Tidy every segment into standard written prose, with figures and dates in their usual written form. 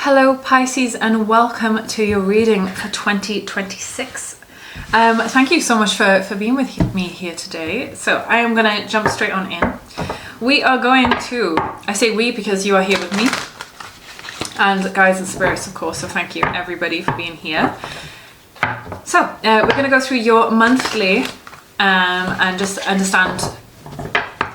Hello Pisces, and welcome to your reading for 2026. Thank you so much for being with me here today. So I am going to jump straight on in. We are going to, I say we because you are here with me, and guides and spirits of course, so thank you everybody for being here. So we're going to go through your monthly and just understand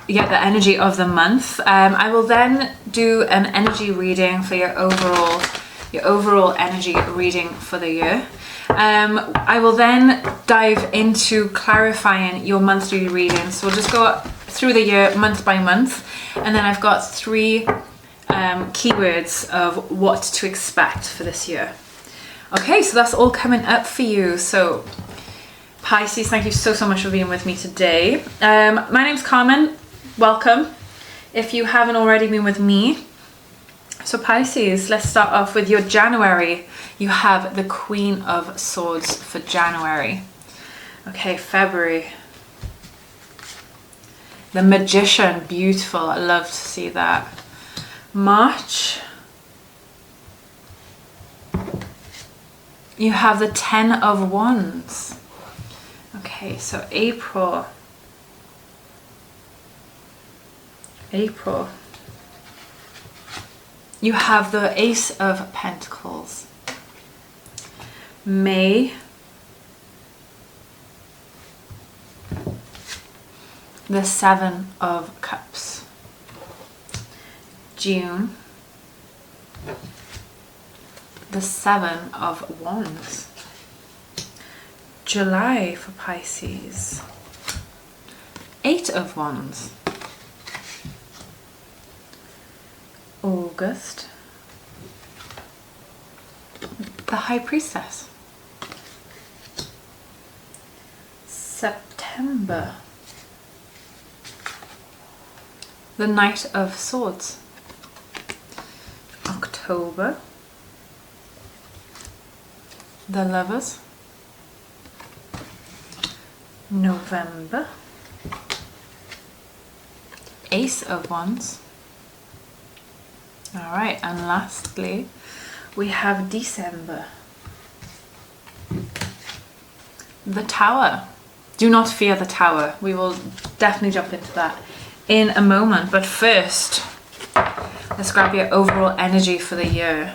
the energy of the month. I will then do an energy reading for your overall energy reading for the year. I will then dive into clarifying your monthly readings. So we'll just go through the year month by month, and then I've got three keywords of what to expect for this year. Okay, so that's all coming up for you. So Pisces, thank you so much for being with me today. My name's Carmen. Welcome if you haven't already been with me. So Pisces, let's start off with your January. You have the Queen of Swords for January. Okay, February. The Magician, beautiful. I love to see that. March. You have the Ten of Wands. Okay, so April. You have the Ace of Pentacles. May. The Seven of Cups. June. The Seven of Wands. July for Pisces. Eight of Wands. August, the High Priestess. September, the Knight of Swords. October, the Lovers. November, Ace of Wands. All right, and lastly, we have December. The Tower. Do not fear the Tower. We will definitely jump into that in a moment. But first, let's grab your overall energy for the year.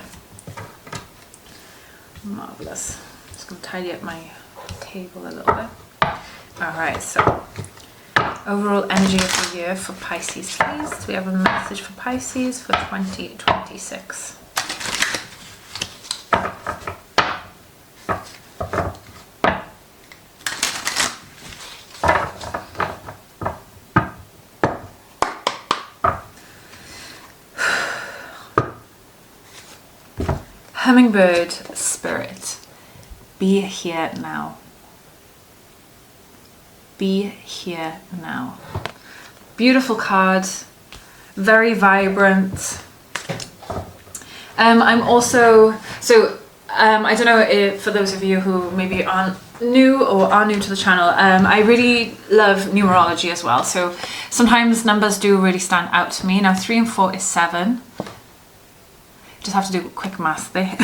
Marvelous. Just going to tidy up my table a little bit. All right, so overall energy of the year for Pisces, please. We have a message for Pisces for 2026. Hummingbird spirit, be here now. Be here now. Beautiful card, very vibrant. I'm also, I don't know if for those of you who maybe aren't new or are new to the channel, I really love numerology as well. So sometimes numbers do really stand out to me. Now 3 and 4 is 7. Just have to do quick math there.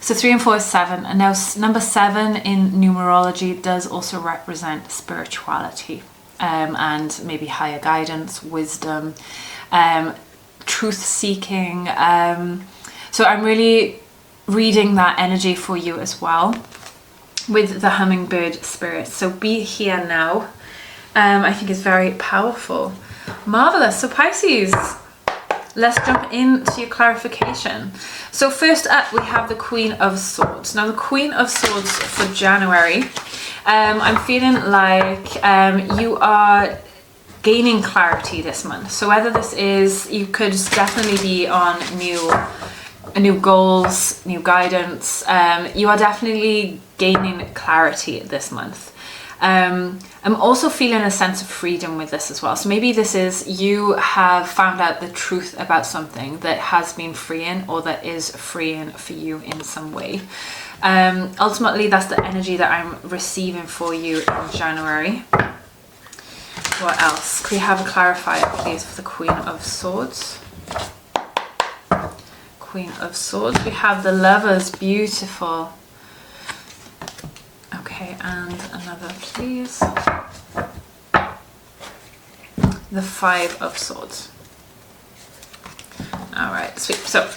So 3 and 4 is 7, and now number 7 in numerology does also represent spirituality and maybe higher guidance, wisdom, truth-seeking. So I'm really reading that energy for you as well with the hummingbird spirit. So be here now. I think is very powerful. Marvelous. So Pisces, let's jump into your clarification. So first up, we have the Queen of Swords. Now the Queen of Swords for January, I'm feeling like you are gaining clarity this month. So whether this is, you could definitely be on new goals, new guidance. You are definitely gaining clarity this month. I'm also feeling a sense of freedom with this as well. So maybe this is you have found out the truth about something that has been freeing or that is freeing for you in some way. Ultimately, that's the energy that I'm receiving for you in January. What else? Could we have a clarifier, please, for the Queen of Swords? Queen of Swords. We have the Lovers, beautiful. Okay, and another, please. The Five of Swords. All right, sweet. So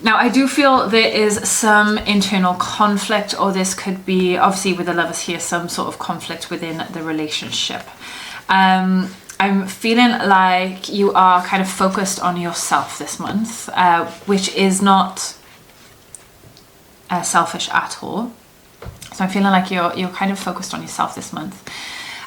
now I do feel there is some internal conflict, or this could be, obviously with the Lovers here, some sort of conflict within the relationship. I'm feeling like you are kind of focused on yourself this month, which is not selfish at all. So I'm feeling like you're kind of focused on yourself this month.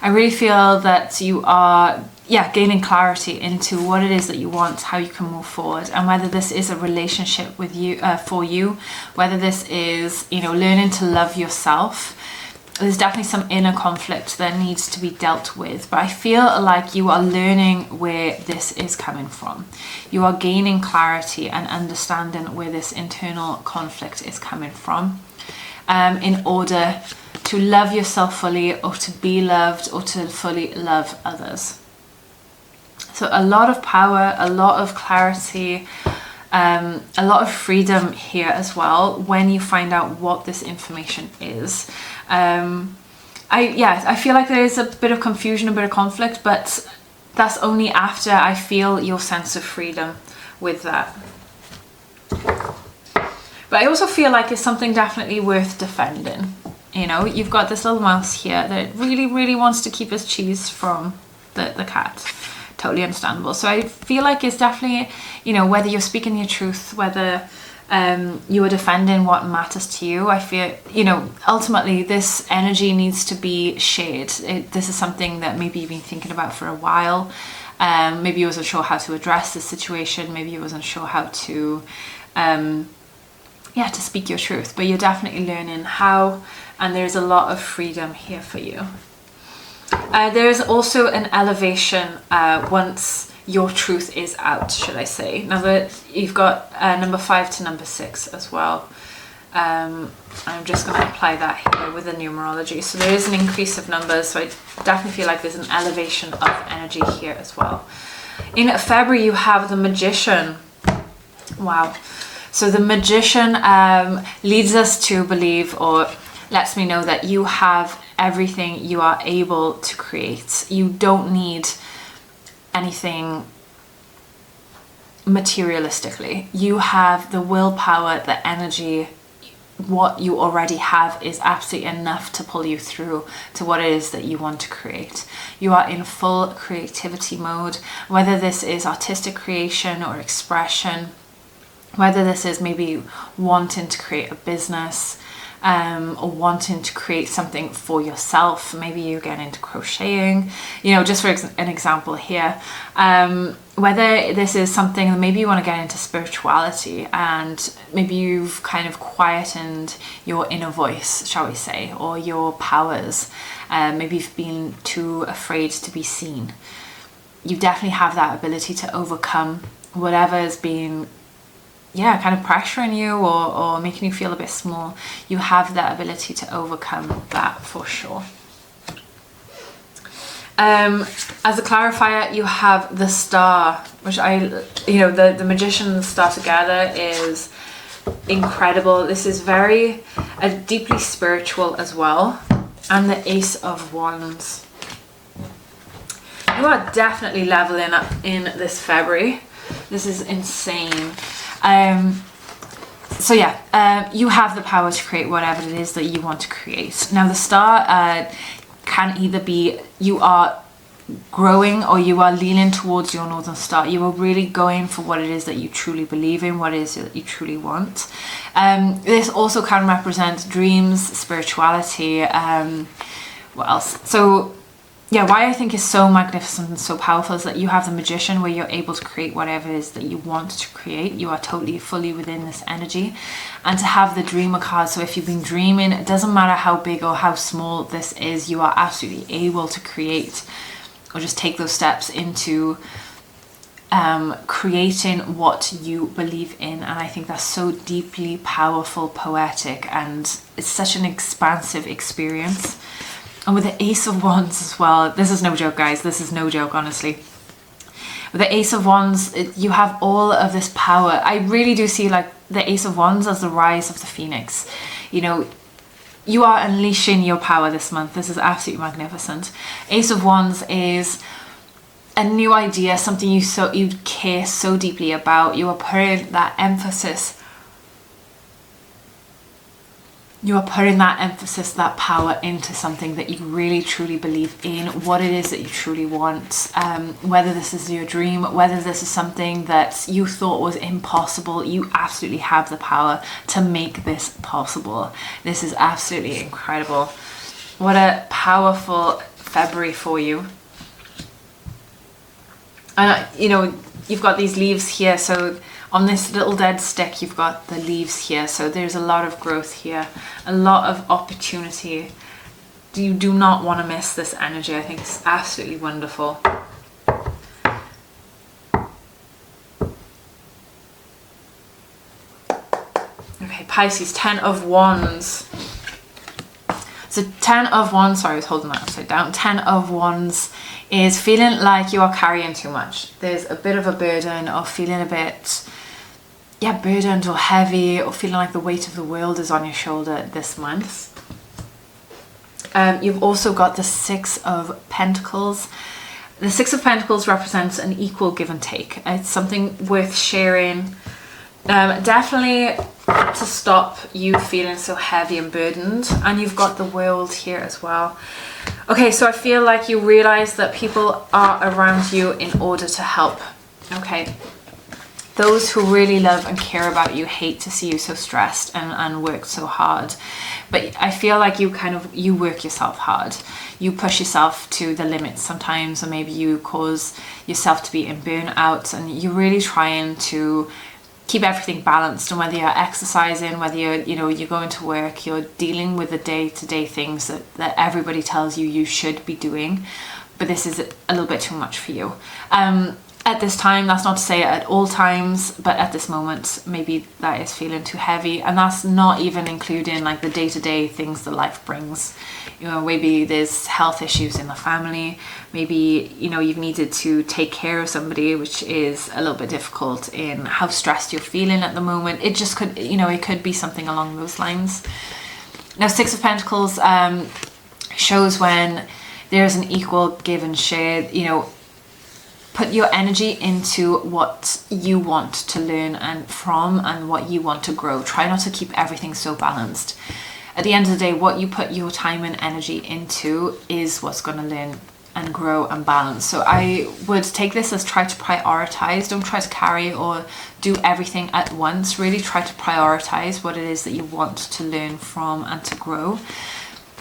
I really feel that you are, gaining clarity into what it is that you want, how you can move forward, and whether this is a relationship with you, for you, whether this is, learning to love yourself. There's definitely some inner conflict that needs to be dealt with, but I feel like you are learning where this is coming from. You are gaining clarity and understanding where this internal conflict is coming from, in order to love yourself fully, or to be loved, or to fully love others. So a lot of power, a lot of clarity, a lot of freedom here as well when you find out what this information is. I feel like there is a bit of confusion, a bit of conflict, but that's only after I feel your sense of freedom with that. But I also feel like it's something definitely worth defending. You've got this little mouse here that really, really wants to keep his cheese from the cat. Totally understandable. So I feel like it's definitely, whether you're speaking your truth, whether you are defending what matters to you, I feel, ultimately this energy needs to be shared. This is something that maybe you've been thinking about for a while. Maybe you wasn't sure how to address the situation. Maybe you wasn't sure how to, to speak your truth. But you're definitely learning how, and there's a lot of freedom here for you. There's also an elevation once your truth is out, should I say. Now that you've got number 5 to number 6 as well. I'm just going to apply that here with the numerology. So there is an increase of numbers, so I definitely feel like there's an elevation of energy here as well. In February, you have the Magician. Wow. So the Magician leads us to believe, or lets me know, that you have everything you are able to create. You don't need anything materialistically. You have the willpower, the energy. What you already have is absolutely enough to pull you through to what it is that you want to create. You are in full creativity mode, whether this is artistic creation or expression, whether this is maybe wanting to create a business, or wanting to create something for yourself. Maybe you get into crocheting, just for an example here. Whether this is something that maybe you want to get into spirituality, and maybe you've kind of quietened your inner voice, shall we say, or your powers. Maybe you've been too afraid to be seen. You definitely have that ability to overcome whatever has been kind of pressuring you or making you feel a bit small. You have that ability to overcome that for sure. As a clarifier, you have the Star, which the Magician and the Star together is incredible. This is very deeply spiritual as well. And the Ace of Wands. You are definitely leveling up in this February. This is insane. You have the power to create whatever it is that you want to create. Now the Star can either be you are growing, or you are leaning towards your Northern Star. You are really going for what it is that you truly believe in, what it is that you truly want. This also can represent dreams, spirituality, what else? So why I think is so magnificent and so powerful is that you have the Magician, where you're able to create whatever it is that you want to create. You are totally fully within this energy. And to have the Dreamer card, so if you've been dreaming, it doesn't matter how big or how small this is, you are absolutely able to create, or just take those steps into creating what you believe in. And I think that's so deeply powerful, poetic, and it's such an expansive experience. And with the Ace of Wands as well, this is no joke, guys. This is no joke, honestly. With the Ace of Wands, you have all of this power. I really do see like the Ace of Wands as the rise of the Phoenix. You know, you are unleashing your power this month. This is absolutely magnificent. Ace of Wands is a new idea, something you care so deeply about. You are putting that emphasis. You are putting that emphasis, that power into something that you really truly believe in, what it is that you truly want, whether this is your dream, whether this is something that you thought was impossible. You absolutely have the power to make this possible. This is absolutely incredible. What a powerful February for you. And you know, you've got these leaves here, so on this little dead stick you've got the leaves here, so there's a lot of growth here, a lot of opportunity. You do not want to miss this energy. I think it's absolutely wonderful. Okay, Pisces, 10 of Wands. So 10 of Wands, sorry, I was holding that upside down. 10 of Wands is feeling like you are carrying too much. There's a bit of a burden, or feeling a bit, burdened or heavy, or feeling like the weight of the world is on your shoulder this month. You've also got the 6 of Pentacles. The 6 of Pentacles represents an equal give and take. It's something worth sharing. Definitely to stop you feeling so heavy and burdened. And you've got the World here as well. Okay, so I feel like you realize that people are around you in order to help. Okay, those who really love and care about you hate to see you so stressed and work so hard. But I feel like you work yourself hard. You push yourself to the limits sometimes, or maybe you cause yourself to be in burnout, and you're really trying to keep everything balanced. And whether you're exercising, whether you're going to work, you're dealing with the day-to-day things that everybody tells you should be doing, but this is a little bit too much for you. At this time, that's not to say at all times, but at this moment, maybe that is feeling too heavy. And that's not even including like the day-to-day things that life brings. You know, maybe there's health issues in the family. Maybe, you've needed to take care of somebody, which is a little bit difficult in how stressed you're feeling at the moment. It just could, it could be something along those lines. Now, 6 of Pentacles shows when there's an equal give and share. Put your energy into what you want to learn and what you want to grow. Try not to keep everything so balanced. At the end of the day, what you put your time and energy into is what's going to learn and grow and balance. So I would take this as try to prioritize. Don't try to carry or do everything at once. Really try to prioritize what it is that you want to learn from and to grow.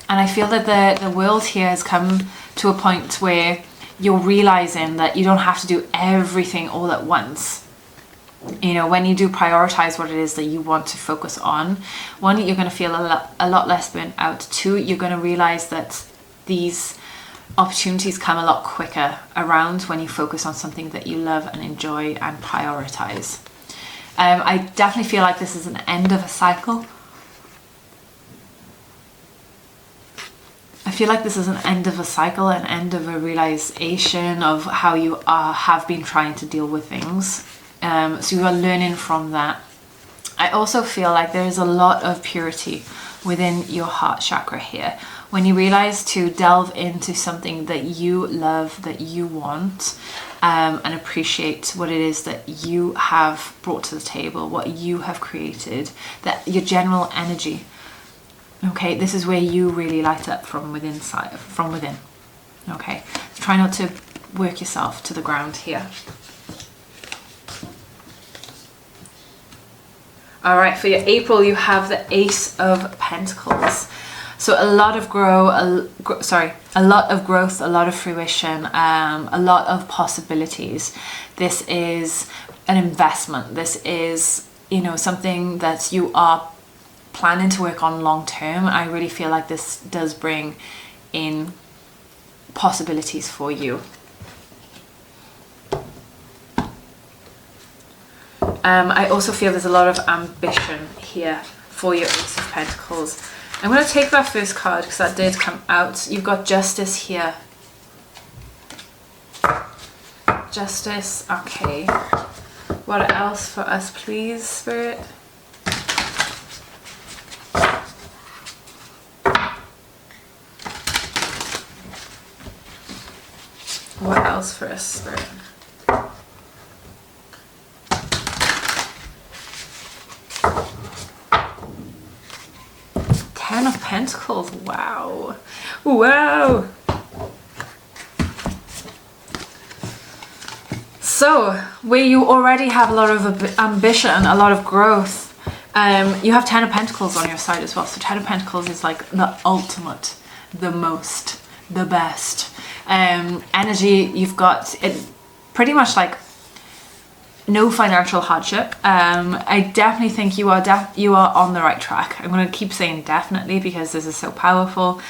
And I feel that the world here has come to a point where you're realizing that you don't have to do everything all at once. When you do prioritize what it is that you want to focus on, one, you're going to feel a lot less burnt out. Two, you're going to realize that these opportunities come a lot quicker around when you focus on something that you love and enjoy and prioritize. I definitely feel like this is an end of a cycle. I feel like this is an end of a cycle, an end of a realization of how you have been trying to deal with things. So you are learning from that. I also feel like there is a lot of purity within your heart chakra here. When you realize to delve into something that you love, that you want, and appreciate what it is that you have brought to the table, what you have created, that your general energy. Okay, this is where you really light up from within. Okay, so try not to work yourself to the ground here. All right, for your April, you have the Ace of Pentacles. So a lot of growth, a lot of fruition, a lot of possibilities. This is an investment. This is, something that you are planning to work on long term. I really feel like this does bring in possibilities for you. I also feel there's a lot of ambition here for your Ace of Pentacles. I'm going to take that first card because that did come out. You've got Justice here. Justice. Okay. What else for us, please, Spirit? What else for us, Spirit? Ten of Pentacles. Wow. Wow. So, where you already have a lot of ambition, a lot of growth, you have Ten of Pentacles on your side as well. So Ten of Pentacles is like the ultimate, the most, the best. Energy, you've got it pretty much like no financial hardship. I definitely think you are on the right track. I'm going to keep saying definitely because this is so powerful.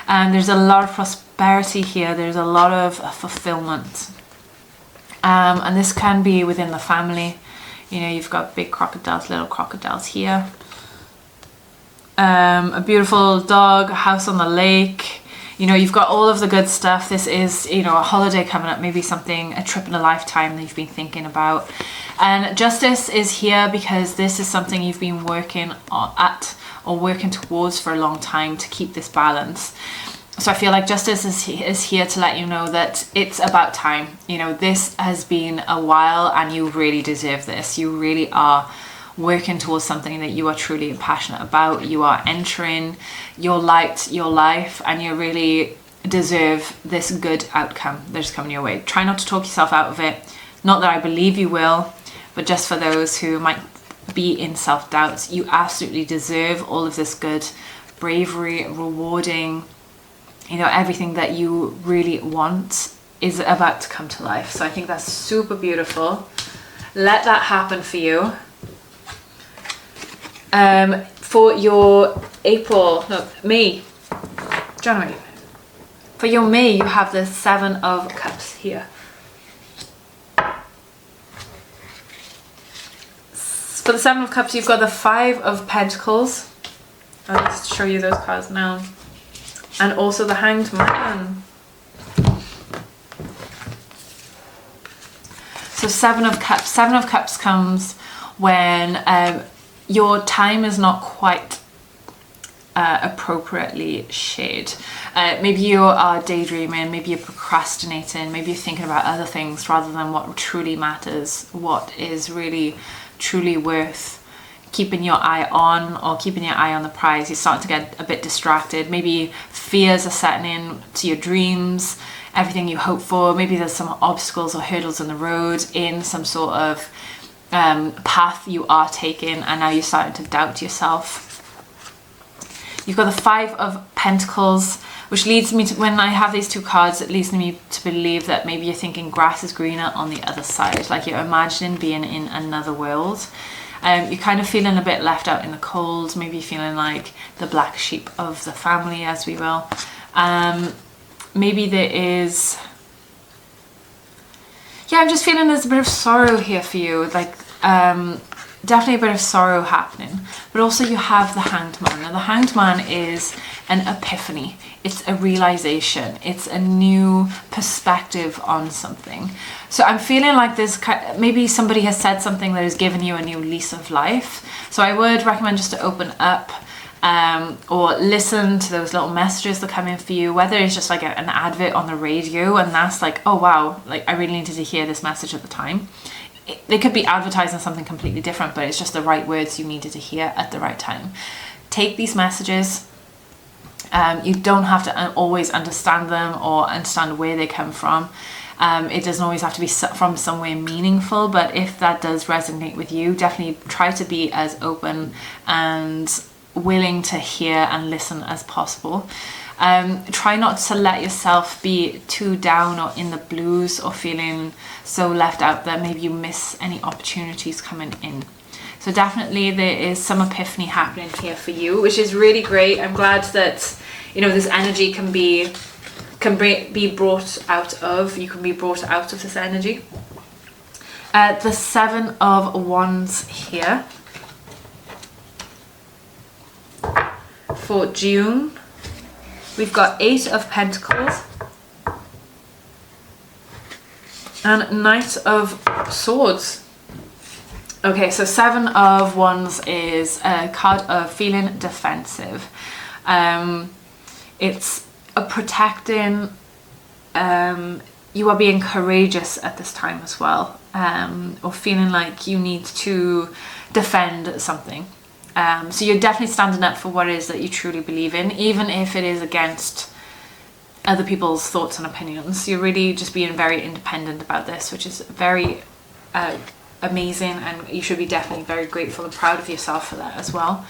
There's a lot of prosperity here. There's a lot of fulfillment. And this can be within the family. You know, you've got big crocodiles, little crocodiles here. A beautiful dog, a house on the lake. You know, you've got all of the good stuff. This is, you know, a holiday coming up, maybe something, a trip in a lifetime that you've been thinking about. And Justice is here because this is something you've been working at or working towards for a long time to keep this balance. So I feel like Justice is here to let you know that it's about time. You know, this has been a while and you really deserve this. You really are working towards something that you are truly passionate about. You are entering your light, your life, and you really deserve this good outcome that's coming your way. Try not to talk yourself out of it. Not that I believe you will, but just for those who might be in self-doubt, you absolutely deserve all of this good, bravery, rewarding, you know, everything that you really want is about to come to life. So I think that's super beautiful. Let that happen for you. For your January. For your May, you have the Seven of Cups here. For the Seven of Cups, you've got the Five of Pentacles. I'll just show you those cards now. And also the Hanged Man. So Seven of Cups. Seven of Cups comes when your time is not quite appropriately shared. Maybe you are daydreaming, maybe you're procrastinating, maybe you're thinking about other things rather than what truly matters, what is really truly worth keeping your eye on, or keeping your eye on the prize. You're starting to get a bit distracted. Maybe fears are setting in to your dreams, everything you hope for. Maybe there's some obstacles or hurdles in the road, in some sort of path you are taking, and now you're starting to doubt yourself. You've got the Five of Pentacles, which leads me to, when I have these two cards, it leads me to believe that maybe you're thinking grass is greener on the other side, like you're imagining being in another world. You're kind of feeling a bit left out in the cold, maybe feeling like the black sheep of the family, as we will. Maybe there is, yeah, I'm just feeling there's a bit of sorrow here for you, like definitely a bit of sorrow happening. But also you have the Hanged Man. Now the Hanged Man is an epiphany. It's a realization. It's a new perspective on something. So I'm feeling like there's maybe somebody has said something that has given you a new lease of life. So I would recommend just to open up or listen to those little messages that come in for you, whether it's just like an advert on the radio and that's like, oh wow, like I really needed to hear this message at the time. They could be advertising something completely different, but it's just the right words you needed to hear at the right time. Take these messages. You don't have to always understand them or understand where they come from. It doesn't always have to be from somewhere meaningful, but if that does resonate with you, definitely try to be as open and willing to hear and listen as possible. Try not to let yourself be too down or in the blues or feeling so left out that maybe you miss any opportunities coming in. So definitely there is some epiphany happening here for you, which is really great. I'm glad that, you know, this energy can be brought out of, you can be brought out of this energy. The Seven of Wands here. For June, we've got Eight of Pentacles, And Knight of Swords. Okay, so 7 of Wands is a card of feeling defensive. It's a protecting, you are being courageous at this time as well, or feeling like you need to defend something. So you're definitely standing up for what it is that you truly believe in, even if it is against other people's thoughts and opinions. You're really just being very independent about this, which is very amazing, and you should be definitely very grateful and proud of yourself for that as well.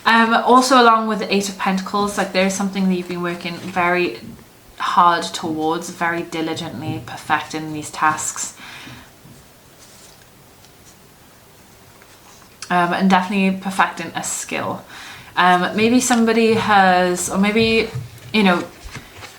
Also, along with the 8 of Pentacles, like there's something that you've been working very hard towards, very diligently perfecting these tasks. And definitely perfecting a skill. Maybe somebody has, or maybe, you know,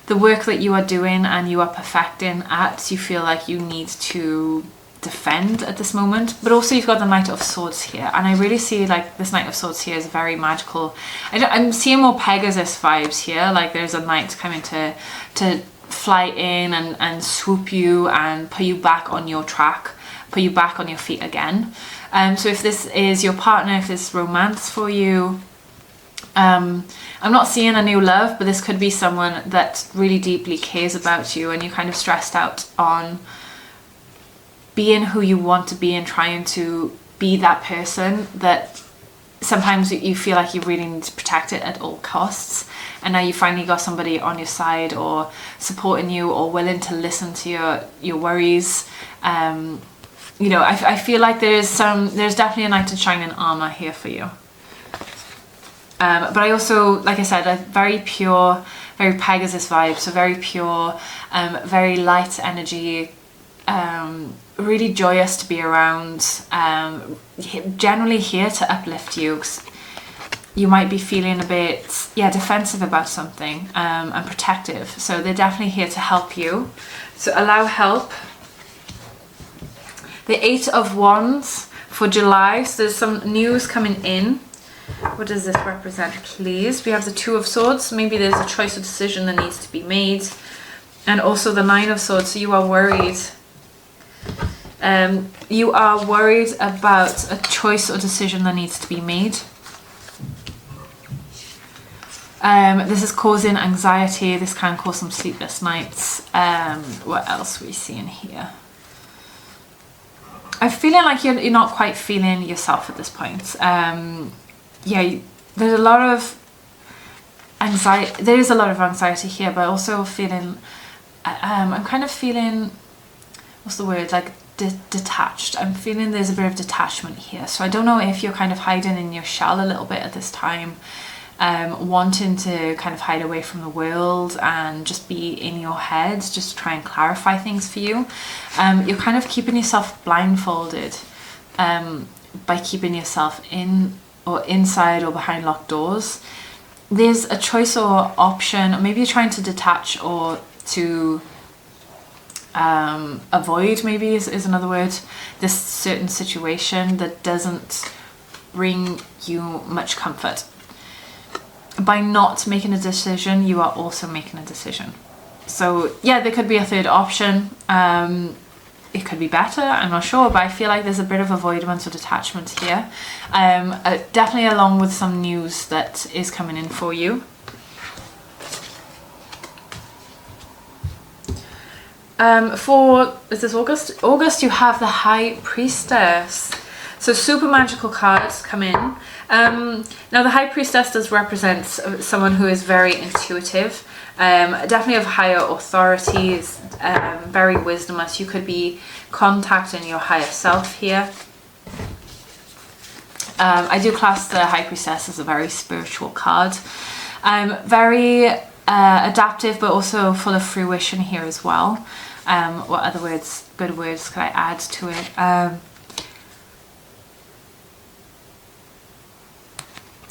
the work that you are doing and you are perfecting at, you feel like you need to defend at this moment. But also you've got the Knight of Swords here, and I really see like this Knight of Swords here is very magical. I'm seeing more Pegasus vibes here, like there's a knight coming to fly in and swoop you and put you back on your track, put you back on your feet again. So if this is your partner, if this is romance for you, I'm not seeing a new love, but this could be someone that really deeply cares about you, and you're kind of stressed out on being who you want to be and trying to be that person that sometimes you feel like you really need to protect it at all costs. And now you finally got somebody on your side, or supporting you, or willing to listen to your worries. You know, I feel like there's definitely a knight in shining armor here for you. But I also, like I said, a very pure, very Pegasus vibe, so very pure, very light energy, really joyous to be around, generally here to uplift you. 'Cause you might be feeling a bit, defensive about something, and protective. So they're definitely here to help you. So allow help. The 8 of Wands for July. So there's some news coming in. What does this represent, please? We have the 2 of Swords. Maybe there's a choice or decision that needs to be made. And also the 9 of Swords. So you are worried. You are worried about a choice or decision that needs to be made. This is causing anxiety. This can cause some sleepless nights. What else are we seeing here? I'm feeling like you're not quite feeling yourself at this point. There's a lot of anxiety. There is a lot of anxiety here, but also feeling, I'm kind of feeling, what's the word, like detached. I'm feeling there's a bit of detachment here. So I don't know if you're kind of hiding in your shell a little bit at this time, wanting to kind of hide away from the world and just be in your head, just try and clarify things for you. You're kind of keeping yourself blindfolded by keeping yourself in or inside or behind locked doors. There's a choice or option, or maybe you're trying to detach or to avoid, maybe is another word, this certain situation that doesn't bring you much comfort. By not making a decision, you are also making a decision. So yeah, there could be a third option. It could be better, I'm not sure, but I feel like there's a bit of avoidance or detachment here. Definitely along with some news that is coming in for you. Is this August? August, you have the High Priestess. So super magical cards come in. Now the High Priestess does represent someone who is very intuitive, definitely of higher authorities, very wisdomous. You could be contacting your higher self here. I do class the High Priestess as a very spiritual card. Very adaptive, but also full of fruition here as well. What other words, good words, could I add to it?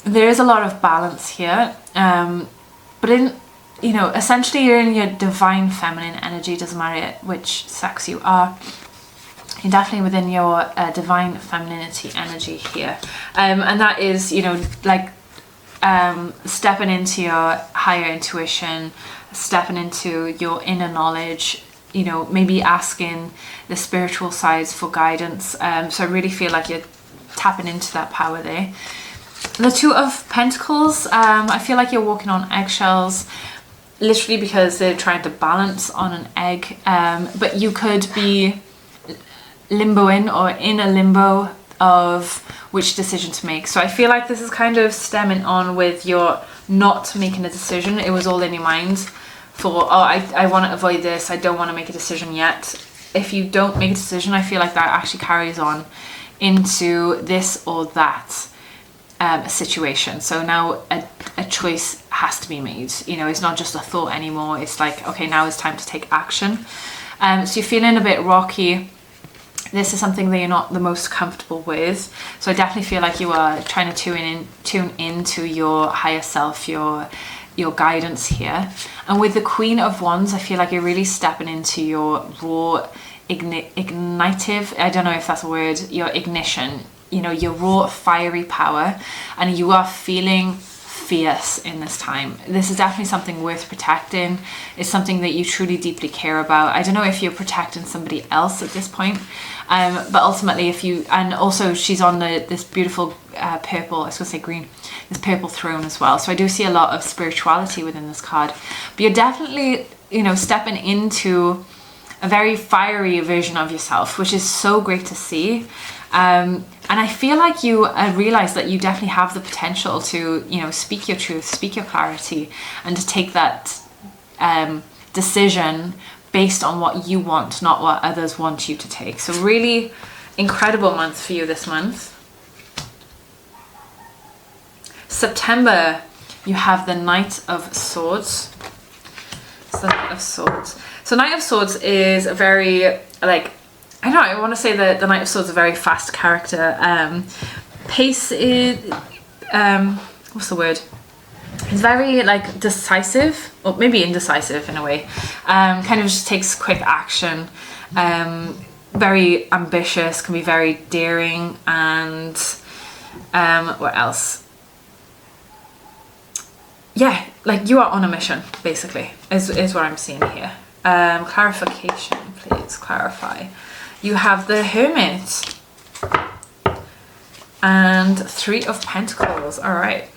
There is a lot of balance here, but essentially you're in your divine feminine energy. Doesn't matter which sex you are, you're definitely within your divine femininity energy here, and that is, stepping into your higher intuition, stepping into your inner knowledge, you know, maybe asking the spiritual sides for guidance. So I really feel like you're tapping into that power there. The Two of Pentacles, I feel like you're walking on eggshells, literally because they're trying to balance on an egg. But you could be limboing or in a limbo of which decision to make. So I feel like this is kind of stemming on with your not making a decision. It was all in your mind for, oh, I want to avoid this, I don't want to make a decision yet. If you don't make a decision, I feel like that actually carries on into this or that situation. So now a choice has to be made. You know, it's not just a thought anymore. It's like, okay, now it's time to take action. So you're feeling a bit rocky. This is something that you're not the most comfortable with. So I definitely feel like you are trying to tune into your higher self, your guidance here. And with the Queen of Wands, I feel like you're really stepping into your raw ignitive, I don't know if that's a word, your ignition, you know, your raw fiery power, and you are feeling fierce in this time. This is definitely something worth protecting. It's something that you truly deeply care about. I don't know if you're protecting somebody else at this point, but ultimately if you, and also she's on this beautiful purple, I was gonna say green, this purple throne as well. So I do see a lot of spirituality within this card, but you're definitely, you know, stepping into a very fiery version of yourself, which is so great to see. And I feel like you realize that you definitely have the potential to, you know, speak your truth, speak your clarity, and to take that decision based on what you want, not what others want you to take. So really incredible month for you this month. September, you have the Knight of Swords. It's the Knight of Swords. So Knight of Swords is a very, like, I don't know, I want to say that the Knight of Swords is a very fast character. Pace is, what's the word? It's very, like, decisive, or maybe indecisive in a way. Kind of just takes quick action. Very ambitious, can be very daring, and what else? Yeah, like you are on a mission, basically, is what I'm seeing here. Clarification, please, clarify. You have the Hermit and Three of Pentacles. All right.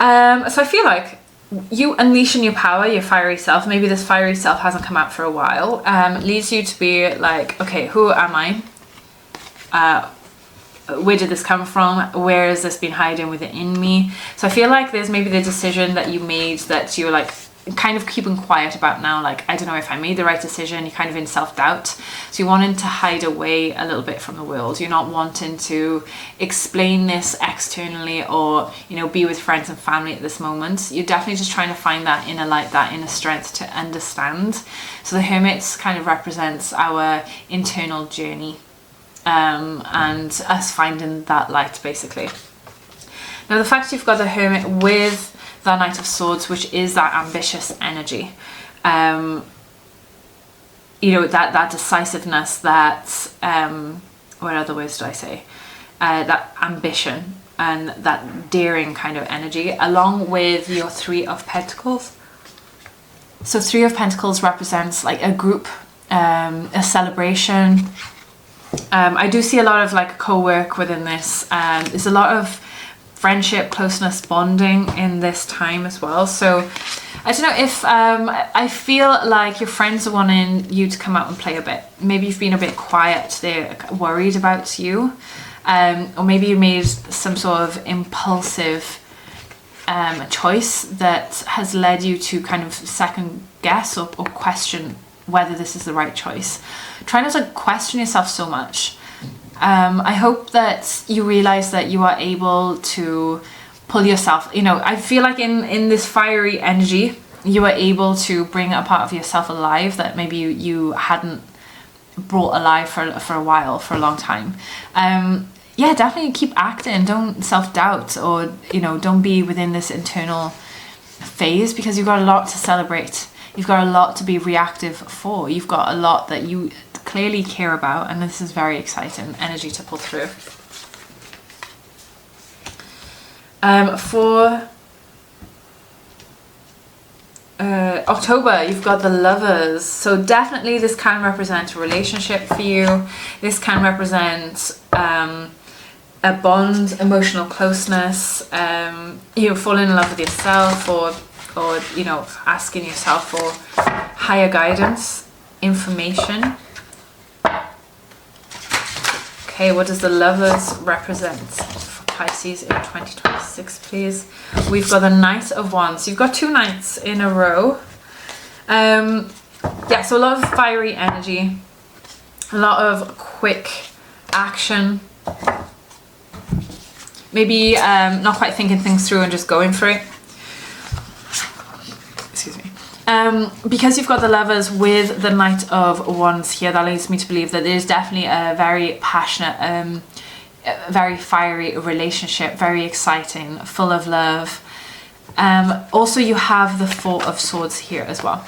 So I feel like you unleashing your power, your fiery self, maybe this fiery self hasn't come out for a while, leads you to be like, okay, who am I? Where did this come from? Where has this been hiding within me? So I feel like there's maybe the decision that you made that you're like kind of keeping quiet about now, like, I don't know if I made the right decision. You're kind of in self-doubt, so you're wanting to hide away a little bit from the world. You're not wanting to explain this externally, or, you know, be with friends and family at this moment. You're definitely just trying to find that inner light, that inner strength to understand. So the Hermit kind of represents our internal journey, and us finding that light, basically. Now the fact you've got the Hermit with the Knight of Swords, which is that ambitious energy, you know, that decisiveness, that what other words do I say, that ambition and that daring kind of energy, along with your Three of Pentacles. So Three of Pentacles represents like a group, a celebration. I do see a lot of like co-work within this. There's a lot of friendship, closeness, bonding in this time as well. So I don't know if I feel like your friends are wanting you to come out and play a bit. Maybe you've been a bit quiet, they're worried about you, or maybe you made some sort of impulsive choice that has led you to kind of second guess or question whether this is the right choice. Try not to question yourself so much. I hope that you realize that you are able to pull yourself, you know, I feel like in this fiery energy, you are able to bring a part of yourself alive that maybe you hadn't brought alive for a while, for a long time. Yeah, definitely keep acting. Don't self-doubt, or, you know, don't be within this internal phase, because you've got a lot to celebrate. You've got a lot to be reactive for. You've got a lot that you clearly care about, and this is very exciting energy to pull through. October, you've got the Lovers. So definitely this can represent a relationship for you. This can represent a bond, emotional closeness, you fall in love with yourself, or you know, asking yourself for higher guidance, information. Okay, what does the Lovers represent for Pisces in 2026, please? We've got the Knight of Wands. You've got 2 Knights in a row. Yeah, so a lot of fiery energy, a lot of quick action. Maybe not quite thinking things through and just going for it. Excuse me. Because you've got the Lovers with the Knight of Wands here, that leads me to believe that there's definitely a very passionate, very fiery relationship, very exciting, full of love. Also, you have the Four of Swords here as well.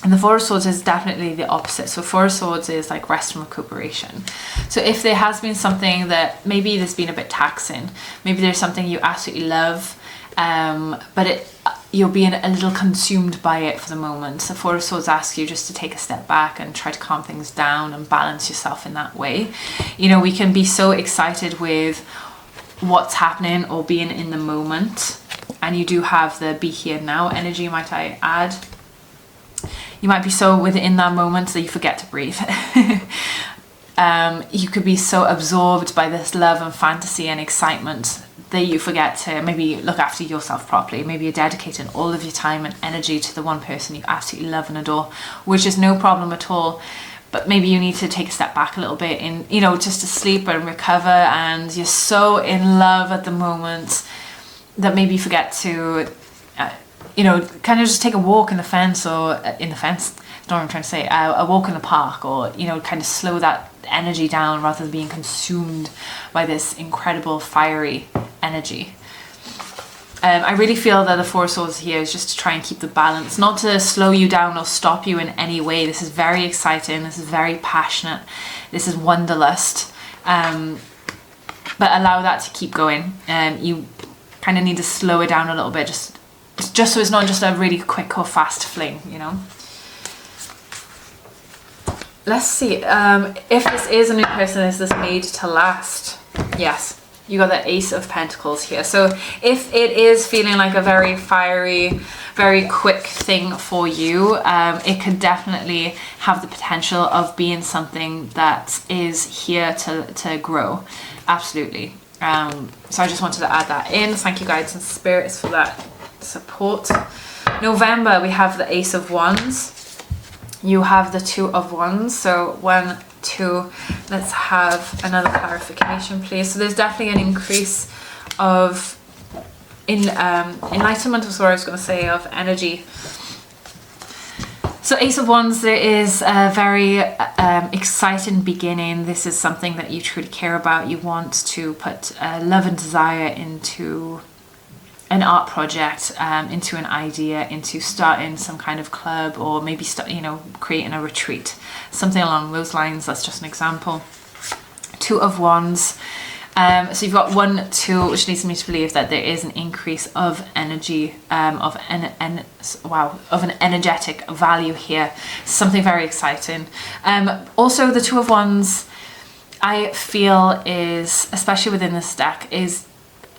And the Four of Swords is definitely the opposite. So Four of Swords is like rest and recuperation. So if there has been something that maybe there's been a bit taxing, maybe there's something you absolutely love, but you're being a little consumed by it for the moment. The Four of Swords asks you just to take a step back and try to calm things down and balance yourself in that way. You know, we can be so excited with what's happening or being in the moment. And you do have the be here now energy, might I add. You might be so within that moment that you forget to breathe. You could be so absorbed by this love and fantasy and excitement that you forget to maybe look after yourself properly. Maybe you're dedicating all of your time and energy to the one person you absolutely love and adore, which is no problem at all. But maybe you need to take a step back a little bit and, you know, just to sleep and recover. And you're so in love at the moment that maybe you forget to, you know, kind of just take a walk in the fence, or in the fence, that's what I'm trying to say, a walk in the park, or, you know, kind of slow that energy down rather than being consumed by this incredible fiery energy. I really feel that the Four of Swords here is just to try and keep the balance, not to slow you down or stop you in any way. This is very exciting. This is very passionate. This is wanderlust. But allow that to keep going. You kind of need to slow it down a little bit, just so it's not just a really quick or fast fling, you know. Let's see, if this is a new person, is this made to last? Yes, you got the Ace of Pentacles here. So if it is feeling like a very fiery, very quick thing for you, it could definitely have the potential of being something that is here to grow. Absolutely. So I just wanted to add that in. Thank you, guides and spirits, for that support. November, we have the Ace of Wands. You have the Two of Wands. So 1, 2, let's have another clarification, please. So there's definitely an increase of enlightenment, was what I was going to say, of energy. So Ace of Wands, there is a very exciting beginning. This is something that you truly care about. You want to put love and desire into an art project, into an idea, into starting some kind of club, or maybe creating a retreat, something along those lines. That's just an example. Two of Wands. So you've got 1, 2, which leads me to believe that there is an increase of energy, of an energetic value here. Something very exciting. Also, the Two of Wands, I feel, is, especially within this deck, is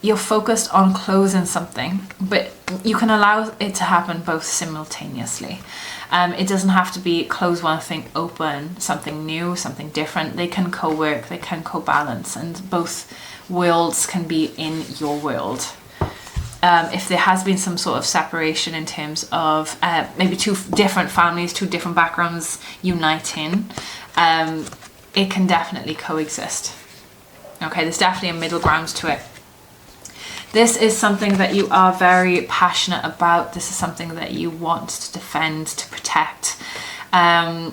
you're focused on closing something, but you can allow it to happen both simultaneously. It doesn't have to be close one thing, open something new, something different. They can co-work, they can co-balance, and both worlds can be in your world. If there has been some sort of separation in terms of maybe 2 different families, 2 different backgrounds uniting, it can definitely coexist. Okay, there's definitely a middle ground to it. This is something that you are very passionate about. This is something that you want to defend, to protect.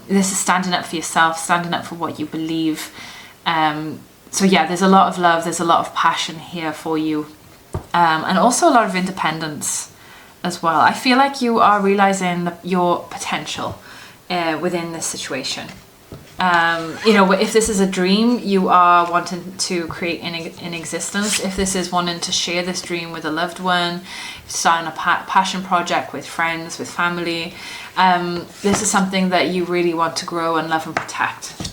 This is standing up for yourself, standing up for what you believe. So yeah, there's a lot of love, there's a lot of passion here for you. And also a lot of independence as well. I feel like you are realizing your potential within this situation. You know, if this is a dream you are wanting to create in existence, if this is wanting to share this dream with a loved one, starting a passion project with friends, with family, this is something that you really want to grow and love and protect.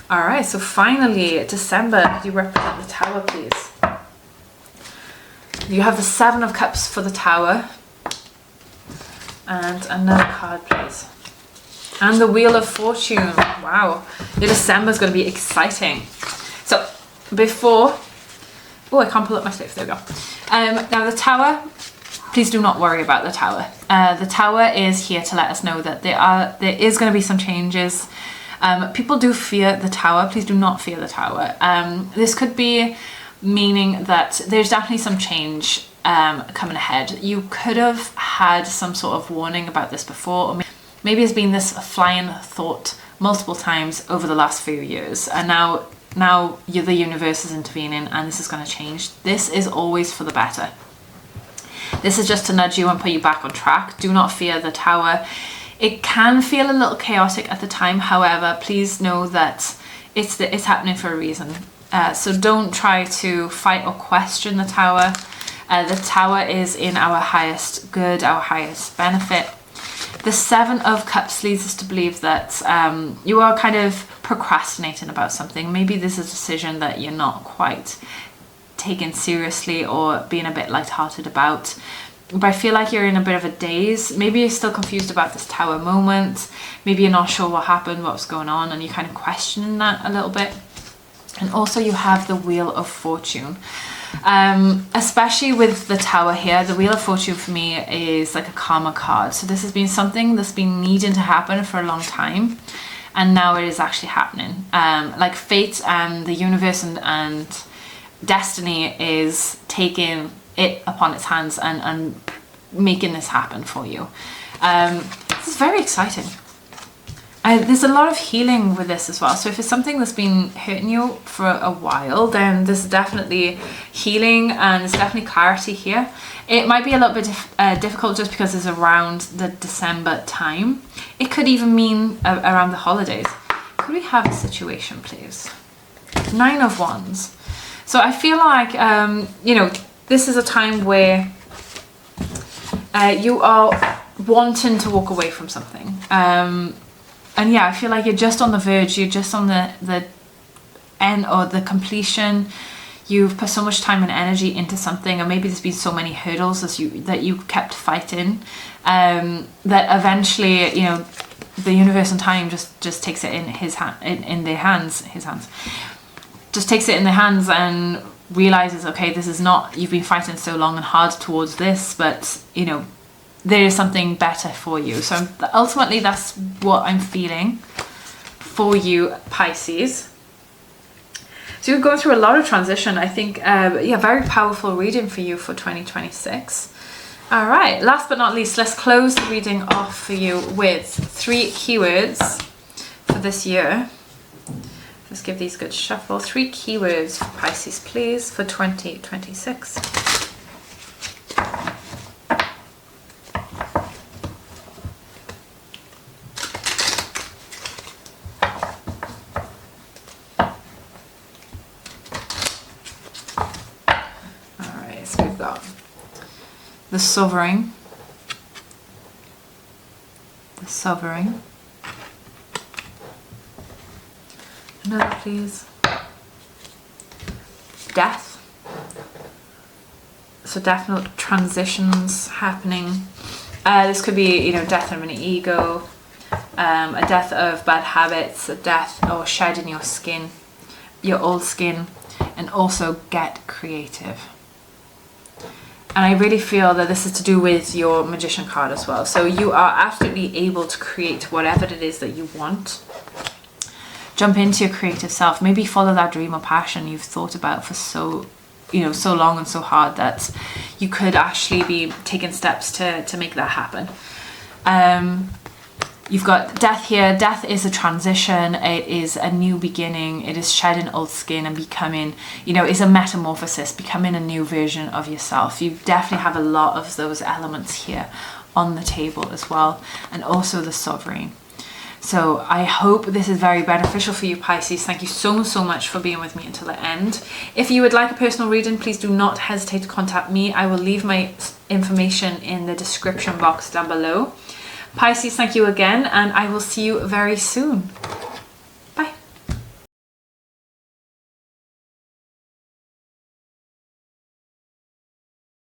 All right, so finally, December, could you represent the Tower, please? You have the Seven of Cups for the Tower. And another card, please. And the Wheel of Fortune. Wow, your December is going to be exciting. So, before... Oh, I can't pull up my sleeve. There we go. Now, the Tower, please do not worry about the Tower. The Tower is here to let us know that there is going to be some changes. People do fear the Tower. Please do not fear the Tower. This could be meaning that there's definitely some change coming ahead. You could have had some sort of warning about this before, or maybe it's been this flying thought multiple times over the last few years, and now the universe is intervening and this is going to change. This is always for the better. This is just to nudge you and put you back on track. Do not fear the Tower. It can feel a little chaotic at the time, however, please know that it's happening for a reason. So don't try to fight or question the Tower. The Tower is in our highest good, our highest benefit. The Seven of Cups leads us to believe that you are kind of procrastinating about something. Maybe this is a decision that you're not quite taking seriously or being a bit lighthearted about. But I feel like you're in a bit of a daze. Maybe you're still confused about this Tower moment. Maybe you're not sure what happened, what was going on, and you're kind of questioning that a little bit. And also you have the Wheel of Fortune. Especially with the Tower here, the Wheel of Fortune for me is like a karma card. So this has been something that's been needing to happen for a long time, and now it is actually happening. Like fate and the universe and destiny is taking it upon its hands and making this happen for you. This is very exciting. There's a lot of healing with this as well. So if it's something that's been hurting you for a while, then there's definitely healing and there's definitely clarity here. It might be a little bit difficult just because it's around the December time. It could even mean around the holidays. Could we have a situation, please? Nine of Wands. So I feel like, you know, this is a time where you are wanting to walk away from something. And yeah, I feel like you're just on the verge, you're just on the end or the completion. You've put so much time and energy into something, and maybe there's been so many hurdles that you kept fighting, that eventually, you know, the universe and time just takes it in their hands, just takes it in their hands and realizes, okay, this is not, you've been fighting so long and hard towards this, but you know, there is something better for you. So ultimately that's what I'm feeling for you, Pisces. So you're going through a lot of transition. I think, yeah, very powerful reading for you for 2026. All right, last but not least, let's close the reading off for you with 3 keywords for this year. Let's give these a good shuffle. 3 keywords for Pisces, please, for 2026. The Sovereign, another please, Death, so definite transitions happening. This could be, you know, death of an ego, a death of bad habits, a death or shedding your skin, your old skin, and also get creative. And I really feel that this is to do with your Magician card as well. So you are absolutely able to create whatever it is that you want. Jump into your creative self. Maybe follow that dream or passion you've thought about for so long and so hard that you could actually be taking steps to make that happen. You've got death here. Death is a transition. It is a new beginning. It is shedding old skin and becoming, you know, it's a metamorphosis, becoming a new version of yourself. You definitely have a lot of those elements here on the table as well. And also the Sovereign. So I hope this is very beneficial for you, Pisces. Thank you so much for being with me until the end. If you would like a personal reading, please do not hesitate to contact me. I will leave my information in the description box down below. Pisces, thank you again, and I will see you very soon.